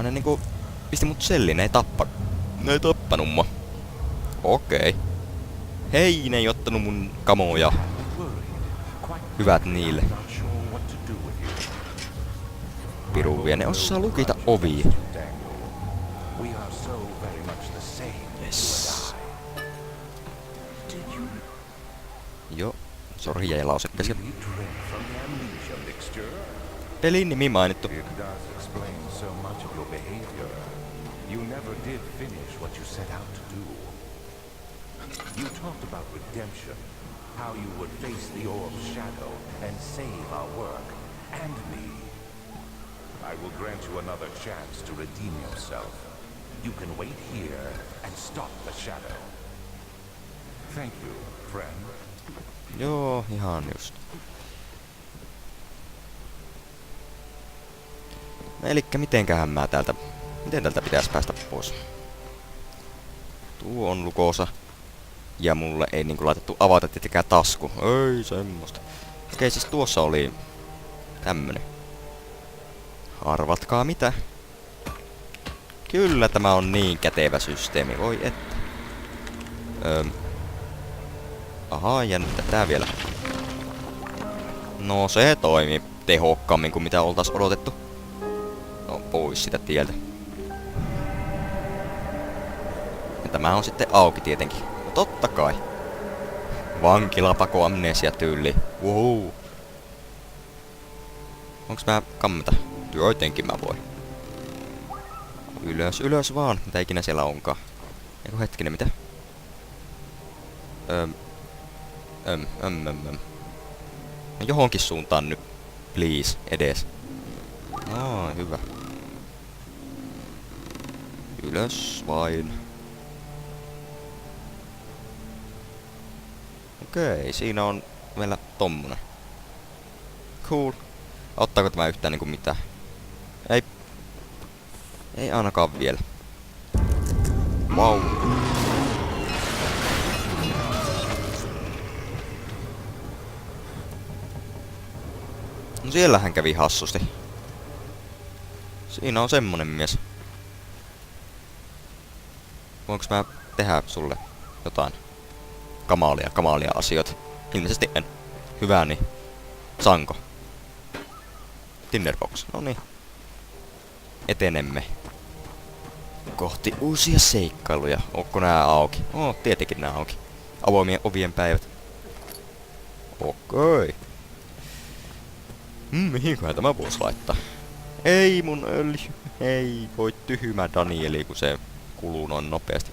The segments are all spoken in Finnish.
Ne niinku pisti mut selliin, ne ei tappanut mua. Okei. Hei, ne ei ottanut mun kamoja. Hyvät niille. Piruvia, ne osaa lukita ovia. Yes. Joo. Sori, jäi lause kesken. Pelin nimi mainittu. You never did finish what you set out to do. You talked about redemption, how you would face the orb's shadow and save our work, and me. I will grant you another chance to redeem yourself. You can wait here and stop the shadow. Thank you, friend. Joo, ihan just. No elikkä mitenköhän mä täältä... Miten täältä pitäisi päästä pois? Tuo on lukossa. Ja mulle ei niinku laitettu avata tietenkään tasku. Ei semmoista. Okei, siis tuossa oli... tämmönen. Arvatkaa mitä. Kyllä tämä on niin kätevä systeemi. Voi että. Ahaa, ja nyt tää vielä. No se toimii tehokkaammin kuin mitä oltais odotettu. No pois sitä tieltä. Ja tämä on sitten auki tietenkin. No totta kai. Vankilapako amnesia tyyli. Wow. Onks mä kammeta? Joitenkin mä voin. Ylös, ylös vaan. Mitä ikinä siellä onkaan. Eiku hetkinen, mitä? No johonkin suuntaan nyt. Please, edes. Hyvä. Ylös vain. Okei, siinä on vielä tommonen. Cool. Ottaako tämä yhtään niinku mitään? Ei. Ei ainakaan vielä. Wow. No siellähän kävi hassusti. Siinä on semmonen mies. Voinko mä tehdä sulle jotain kamalia asioita? Ilmeisesti en. Hyvä niin. Sanko. Tinderbox. Noniin. Etenemme. Kohti uusia seikkailuja. Onko nää auki? Tietenkin nää auki. Avoimien ovien päivät. Okei. Mihinköhän tämä voisi laittaa? Ei mun öljy. Ei voi tyhmä Danieli, kun se kuluu noin nopeasti.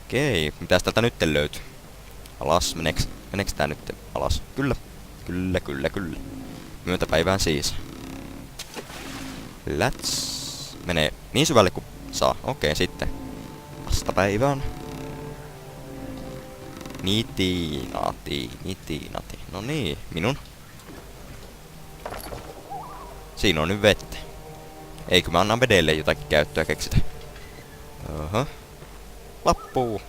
Okei, mitäs täältä nyt löytyy? Alas, meneekö tää nyt alas? Kyllä. Kyllä. Myötäpäivään siis. Menee niin syvälle kuin saa. Okei, sitten. Vastapäivään. Niti. No niin, minun. Siinä on nyt vettä. Eikö mä annan vedelle jotakin käyttöä keksitä? Lappuu.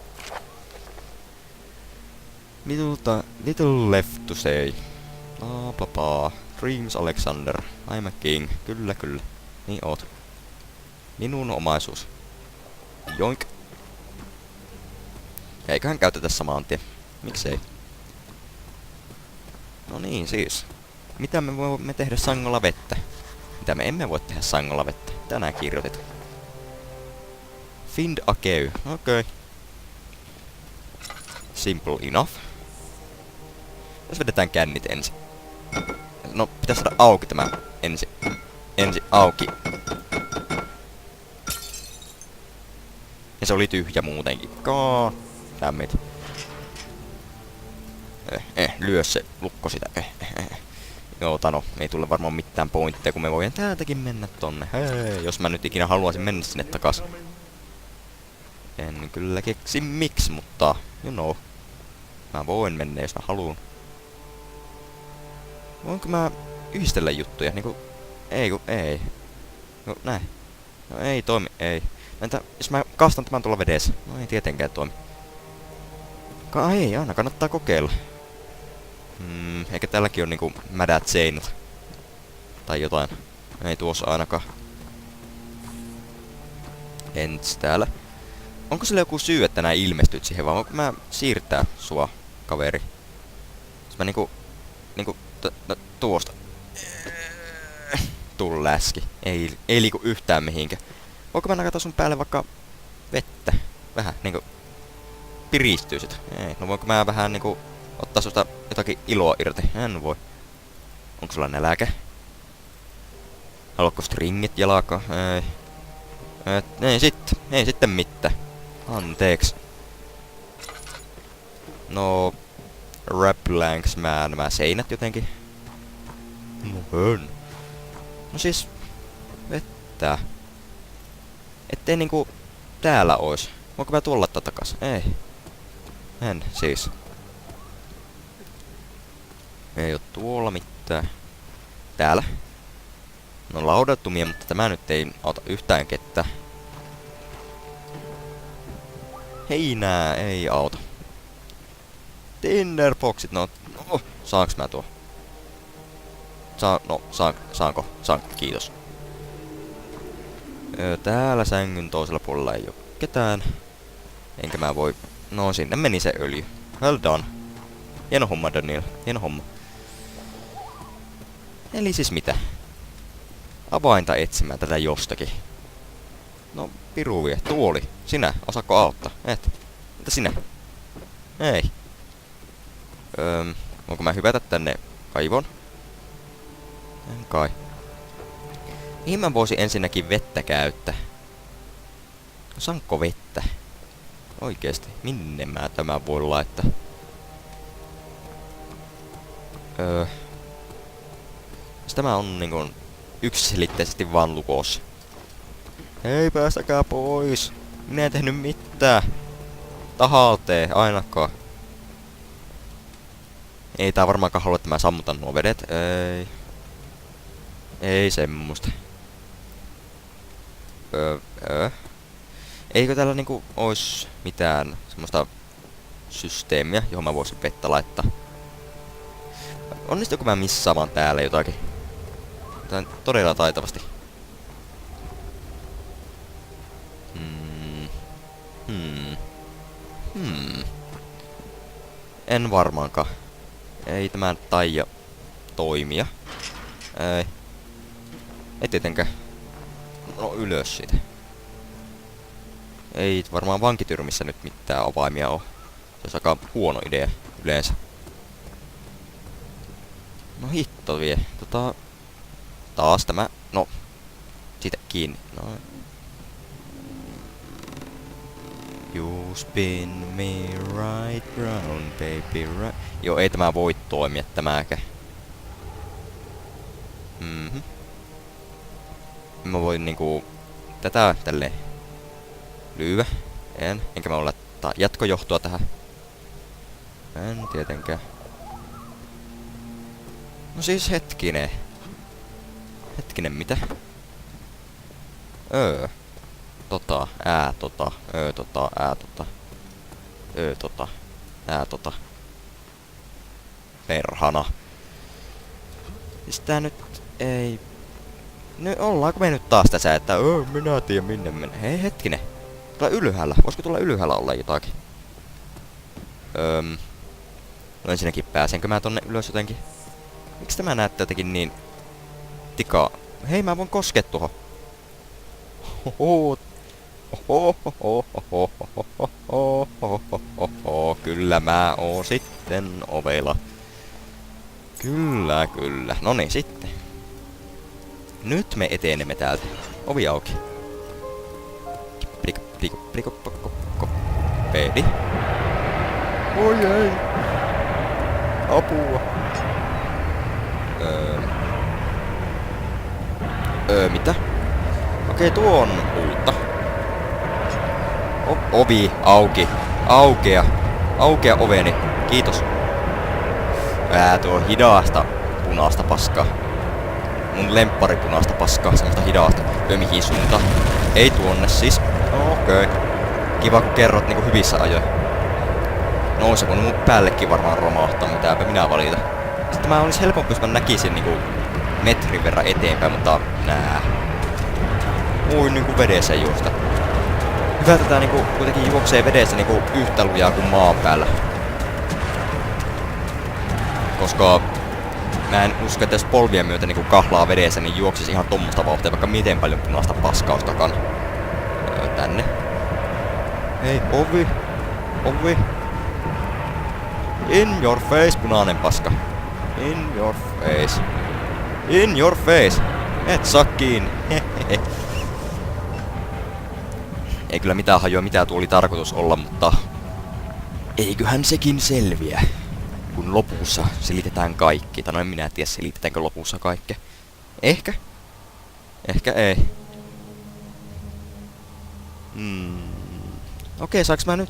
Little left to say. Bla bla. Dreams Alexander. I'm a king. Kyllä. Niin oot. Minun omaisuus. Joink. Eiköhän käytetä samaan tien. Miksei? No niin siis. Mitä me voimme tehdä sangolla vettä? Mitä me emme voi tehdä sangolla vettä? Tänään kirjoitettu. Find a cave. Okei. Simple enough. Jos vedetään kännit ensin. No, pitäis saada auki tämä ensin. Ensin auki. Ja se oli tyhjä muutenkin. Dammit. Lyö se lukko sitä. Joo, no, ei tule varmaan mitään pointteja, kun me voidaan täältäkin mennä tonne. Hei, jos mä nyt ikinä haluaisin mennä sinne takas. En kyllä keksi miksi, mutta you know. Mä voin mennä, jos mä haluun. Voinko mä yhdistellä juttuja? Niinku, ei. No näin. No ei toimi, ei. Entä jos mä kastan tämän tuolla vedessä? No ei tietenkään toimi. Ei, aina kannattaa kokeilla. Eikä tälläkin on niinku mädät seinät. Tai jotain. Ei tuossa ainakaan. Ents täällä. Onko sillä joku syy, että nää ilmestyt siihen, vai voinko mä siirtää sua, kaveri? Jos mä tuosta. Tuu läski. Ei liiku yhtään mihinkä. Voinko mä nakata sun päälle vaikka vettä? Vähän niinku piristyy sitä. Ei. No voinko mä vähän niinku ottaa susta jotakin iloa irti? En voi. Onko sulla nälkä? Haluatko stringit jalaka? Ei. Ei sitten mitään. Anteeksi. No... Rapplanks nämä seinät jotenkin. No siis... Vettä. Ettei niinku... Täällä ois. Voinko mä tuolla takas? Ei. En siis. Ei oo tuolla mitään. Täällä. No laudattumia, mutta tämä nyt ei auta yhtään kettä. Heinää ei auta. Tinderboxit, no saanko mä tuo? Saanko? Kiitos. Täällä sängyn toisella puolella ei oo ketään. Enkä mä voi... No sinne meni se öljy. Well done. Hieno homma, Daniel. Hieno homma. Eli siis mitä? Avainta etsimään tätä jostakin. No, piru vie. Tuoli. Sinä. Osaatko auttaa? Et. Mitä sinä? Ei. Voinko mä hypätä tänne kaivoon? En kai. Mihin mä voisin ensinnäkin vettä käyttää? Saanko vettä? Oikeesti. Minne mä tämän voin laittaa? Tämä on niinku yksiselitteisesti vaan lukos. Hei, päästäkää pois! Minä en tehnyt mitään. Tahalteen, ainakaan. Ei tää varmaankaan halua, että mä sammutan nuo vedet. Ei. Ei semmoista. Eikö täällä niinku ois mitään semmoista systeemiä, johon mä voisin vettä laittaa? Onnistuuko mä missaamaan täällä jotakin? Jotain todella taitavasti. En varmaankaan. Ei tämä taida toimia. Ei tietenkään. No ylös siitä. Ei varmaan vankityrmissä nyt mitään avaimia oo. Se olisi aika huono idea yleensä. No hitto vie. Taas tämä... No. Siitä kiinni. No. You spin me right round, baby, right... Joo, ei tämä voi toimia tämäkään. Mä voin niinku... Tätä tälleen... Lyövä. Enkä mä voi laittaa jatkojohtoa tähän. En tietenkään. No siis hetkinen. Hetkinen, mitä? Perhana. Siis tää nyt ei... No ollaanko me nyt taas tässä, että minä tiedän minne mennä. Hei hetkinen. Tuolla ylhäällä. Voisiko tuolla ylhäällä olla jotakin? No ensinnäkin pääsenkö mä tonne ylös jotenkin? Miksi tämä näyttää jotenkin niin... Tikaa. Hei, mä voin koskea tuohon. Kyllä mä oon sitten ovella. Kyllä. Noniin sitten. Nyt me etenemme täältä. Ovi auki. Pedi. Oi ei. Apua. Mitä? Okei, tuo on uutta. Ovi auki. Aukea oveni. Kiitos. Tuo on hidasta punaista paskaa. Mun lemppari punaista paskaa, semmoista hidasta. Mihin suuntaan? Ei tuonne siis. Okei. Kiva kun kerrot niinku hyvissä ajoin. No se mun päällekin varmaan romahtaa, mitäpä minä valita. Sitten mä olis helpompi, jos mä näkisin niinku metrin verran eteenpäin, mutta nää. Muin niinku vedessä juosta. Hyvä, että tää niinku kuitenkin juoksee vedessä niinku yhtä lujaa kuin maan päällä. Koska mä en usko, että jos polvien myötä niinku kahlaa vedessä, niin juoksisi ihan tommosta vauhtia, vaikka miten paljon punaista paskaa olisi takana. Tänne. Hei, ovi! Ovi! In your face, punainen paska. In your face. In your face! Et saa kiinni. Ei kyllä mitään hajua, mitä tuo oli tarkoitus olla, mutta eiköhän sekin selviä, kun lopussa selitetään kaikki. Tai no en minä tiedä, selitetäänkö lopussa kaikki. Ehkä. Ehkä ei. Okei, saaks mä nyt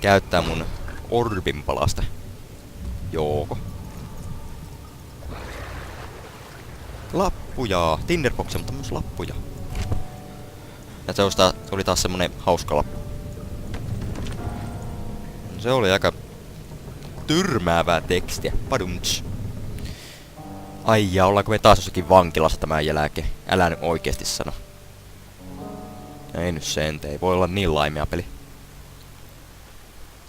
käyttää mun orbin palasta? Joo. Lappuja. Tinderboxia, mutta myös lappuja. Ja se oli taas semmonen hauska lappu. Se oli aika tyrmäävää tekstiä. Padumts. Ai ja, ollaanko me taas jossakin vankilassa tämän jälkeen? Älä nyt oikeesti sano. Ei nyt sente, ei voi olla niin laimea peli.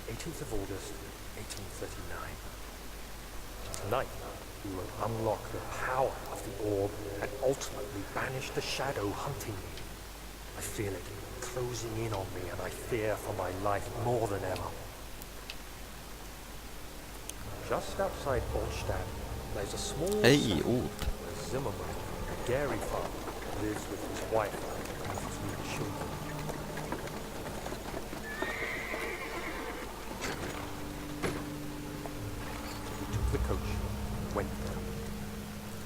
18th of August, 1839. Tonight, we will unlock the power of the orb and ultimately banish the shadow hunting me. I feel it closing in on me and I fear for my life more than ever. Just outside Olstadt, there's a small Ei uutta. where Zimmerman, a dairy farmer, lives with his wife and 3 children. We took the coach, went there.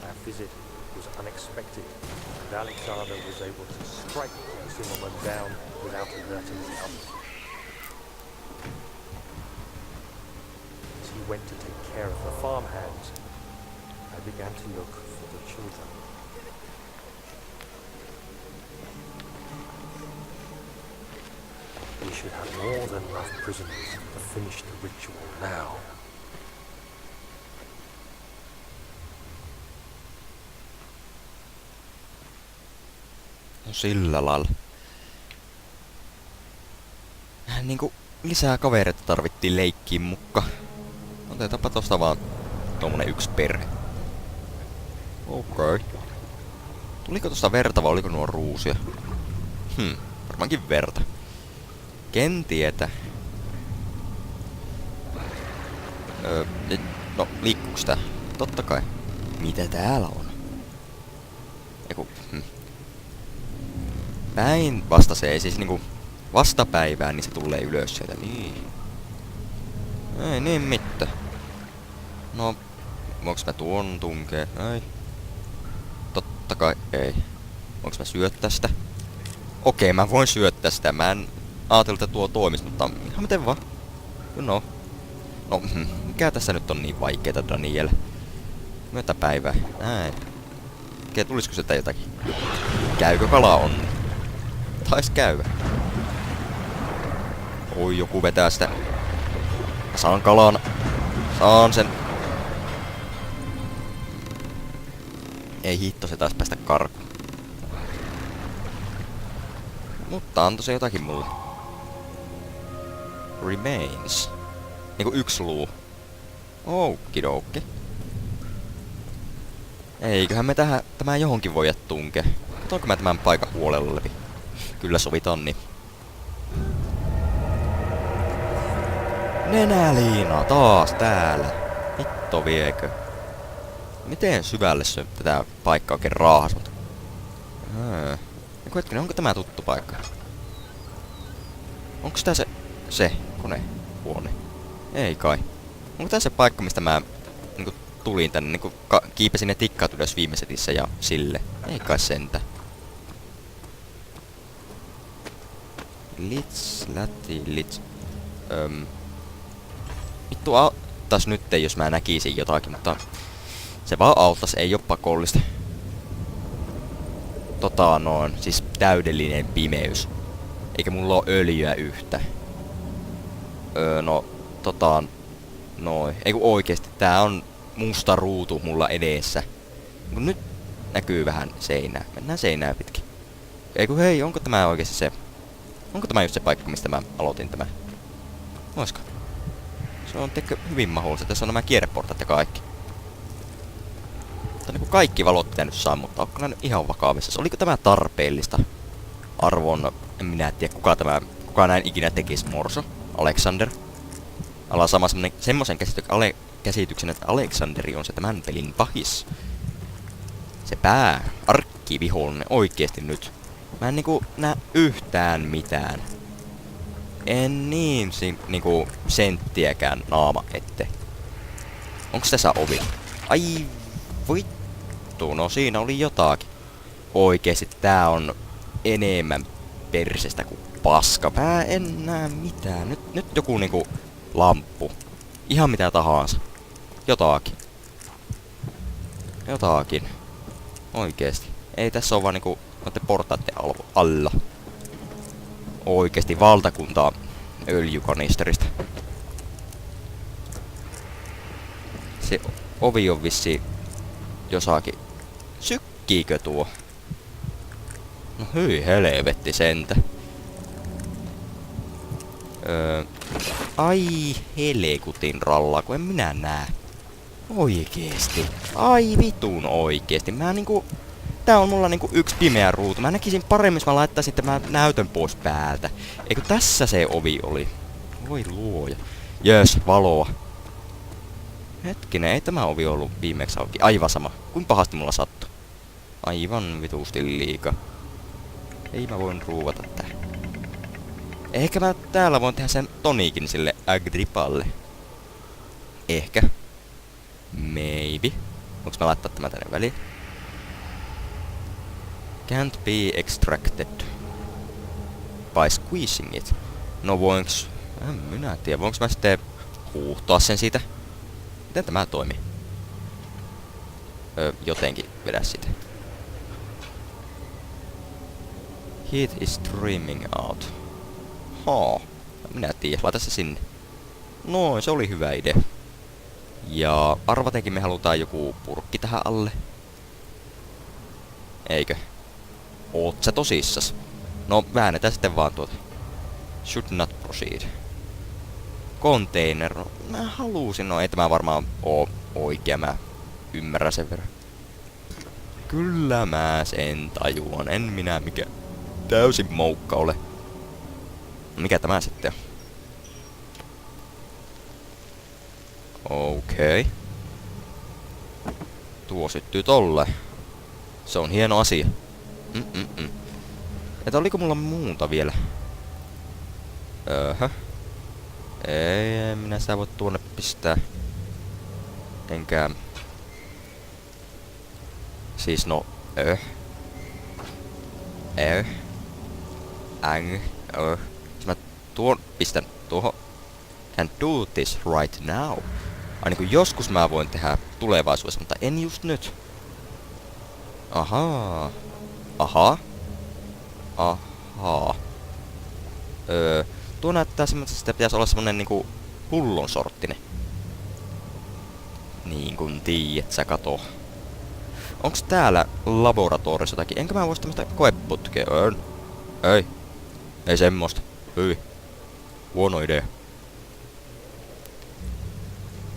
Our visit was unexpected, and Alexander was able to strike Zimmerman down without alerting the others. As he went to take care of the farmhands, I began to look for the children. We should have more than enough prisoners to finish the ritual now. No sillä lailla. Niinku lisää kavereita tarvittiin leikkiin mukka. Otetaanpa tosta vaan tommonen yksi perhe. Okei. Tuliko tosta verta vai oliko nuo ruusia? Varmaankin verta. Ken tietää. No, liikkuuks tää? Totta kai. Mitä täällä on? Eiku, Päin vastaseen, siis niinku vastapäivään, niin se tulee ylös sieltä. Niin. Ei niin mitään. No, voinko mä tuon tunkee? Ei. Totta kai ei. Voinko mä syöttää sitä? Okei, mä voin syöttää sitä. Mä en ajatellut, että tuo toimisi, mutta ihan miten vaan. No. No, mikä tässä nyt on niin vaikeeta, Daniel? Myötäpäivää. Näin. Okei, tulisiko sieltä jotakin? Käykö kala on? Tais käydä. Oi, joku vetää sitä. Mä saan kalan. Saan sen. Ei hitto, se taisi päästä karkuun. Mutta antoi se jotakin mulle. Remains. Niinku 1 luu. Okidoki. Eiköhän me tämä johonkin voida tunkea. Katoinko mä tämän paikan huolella läpi? Kyllä sovitaan niin. Nenäliina taas täällä. Hitto viekö. Miten syvälle se tätä paikkaa oikein raahas? Hetkinen, onko tämä tuttu paikka? Onko tää se konehuone? Ei kai. Onko tää se paikka, mistä mä niinku tulin tänne, niinku kiipesin ne tikkaat ylös viime setissä ja sille? Ei kai sentä. Lits. Vittu auttais nyt, jos mä näkisin jotakin, mutta se vaan auttais, ei oo pakollista. Siis täydellinen pimeys. Eikä mulla oo öljyä yhtä. Eiku oikeesti, tää on musta ruutu mulla edessä. Nyt näkyy vähän seinää. Mennään seinää pitkin. Eiku hei, onko tämä oikeesti se Onko tämä just se paikka, mistä mä aloitin tämä? Oisko? Se on hyvin mahdollista. Tässä on nämä kierreportat ja kaikki. Mutta niinku kaikki valot pitänyt sammuttaa. Onko nyt ihan vakavissa? Oliko tämä tarpeellista? Arvon, en minä tiedä kuka näin ikinä tekisi Morso. Alexander. Ollaan sama semmosen käsityksen, että Alexanderi on se tämän pelin pahis. Se arkkivihollinen oikeesti nyt. Mä en niinku näe yhtään mitään. En niinku senttiäkään naama ette. Onks tässä ovi? Ai vittu, no siinä oli jotakin. Oikeesti tää on enemmän persestä kuin paska. Mä en näe mitään. Nyt joku niinku lamppu. Ihan mitä tahansa. Jotakin. Oikeesti. Ei tässä oo vaan niinku noitten portaiden alla. Oikeesti valtakuntaa öljykanisterista. Se ovi on vissi jossakin. Sykkiikö tuo? No hyi helvetti sentä. Ai helekutin rallaa, kun en minä näe. Oikeesti. Ai vitun oikeesti. Mä niinku... Tää on mulla niinku yksi pimeä ruutu. Mä näkisin paremmin, jos mä laittaisin tämän näytön pois päältä. Eikö tässä se ovi oli? Voi luoja. Jös, valoa. Hetkinen, ei tämä ovi ollut viimeksi auki. Aivan sama. Kuin pahasti mulla sattui. Aivan vitusti liikaa. Ei mä voin ruuvata tää. Ehkä mä täällä voin tehdä sen toniikin sille Agrippalle. Ehkä. Maybe. Onks mä laittaa tämä tänne väliin? Can't be extracted by squeezing it. No voinks... En minä tiedä. Voinks mä sitten huuhtoa sen siitä? Miten tämä toimii? Jotenkin vedä sitä. Heat is streaming out. Minä tiedä. Laita se sinne. Noin, se oli hyvä idea. Ja arvatenkin me halutaan joku purkki tähän alle. Eikö? Oot sä tosissas? No, väännetään sitten vaan tuota. Should not proceed. Container. No, mä halusin. No, ei tämä varmaan oo oikea. Mä ymmärrän sen verran. Kyllä mä sen tajuan. En minä mikä täysin moukka ole. Mikä tämä sitten on? Okei. Tuo syttyy tolle. Se on hieno asia. Että oliko mulla muuta vielä? Ei, minä sitä voi tuonne pistää. Enkä... Siis no... Jos mä pistän tuohon... Can do this right now. Ai niinku joskus mä voin tehdä tulevaisuudessa, mutta en just nyt. Ahaa. Tuo näyttää semmoista, että pitäisi olla semmonen niinku hullun sorttinen. Niin kun tiedät, sä kato. Onks täällä laboratoriossa jotakin? Enkä mä vois tämmöstä koeputkea? Ei semmoista. Hyi. Huono idea.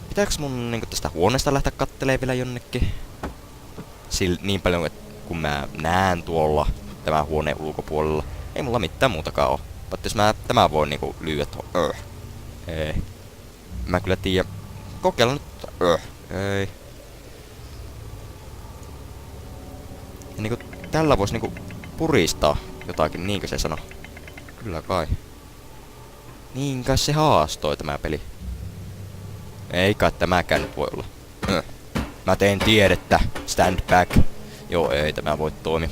Pitääks mun niinku tästä huoneesta lähteä kattelee vielä jonnekin? Niin paljon, kun mä näen tuolla tämän huoneen ulkopuolella. Ei mulla mitään muutakaan oo. Mutta jos mä tämän voin niinku lyödä tuohon. Ei. Mä kyllä tiedä. Kokeilla nyt. Ei. Ja niinku tällä vois niinku puristaa jotakin, niinkö se sano? Kyllä kai. Niin kai se haastoi tämä peli. Ei kai tämäkään nyt voi olla. Mä teen tiedettä. Stand back. Joo, ei tämä voi toimia.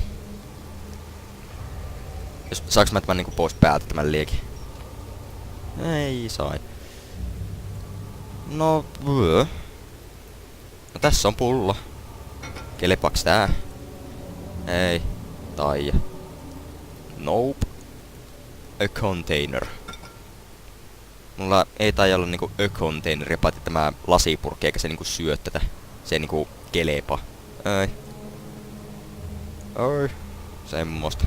Saaks mä tämän niinku pois päältä tämän liekin? Ei sai. No tässä on pullo. Kelepaks tää? Ei. Taija. Nope. A container. Mulla ei taida olla niinku a container, paitsi tämä lasipurkki, eikä se niinku syö tätä. Se niinku kelepa. Ei. Semmosta.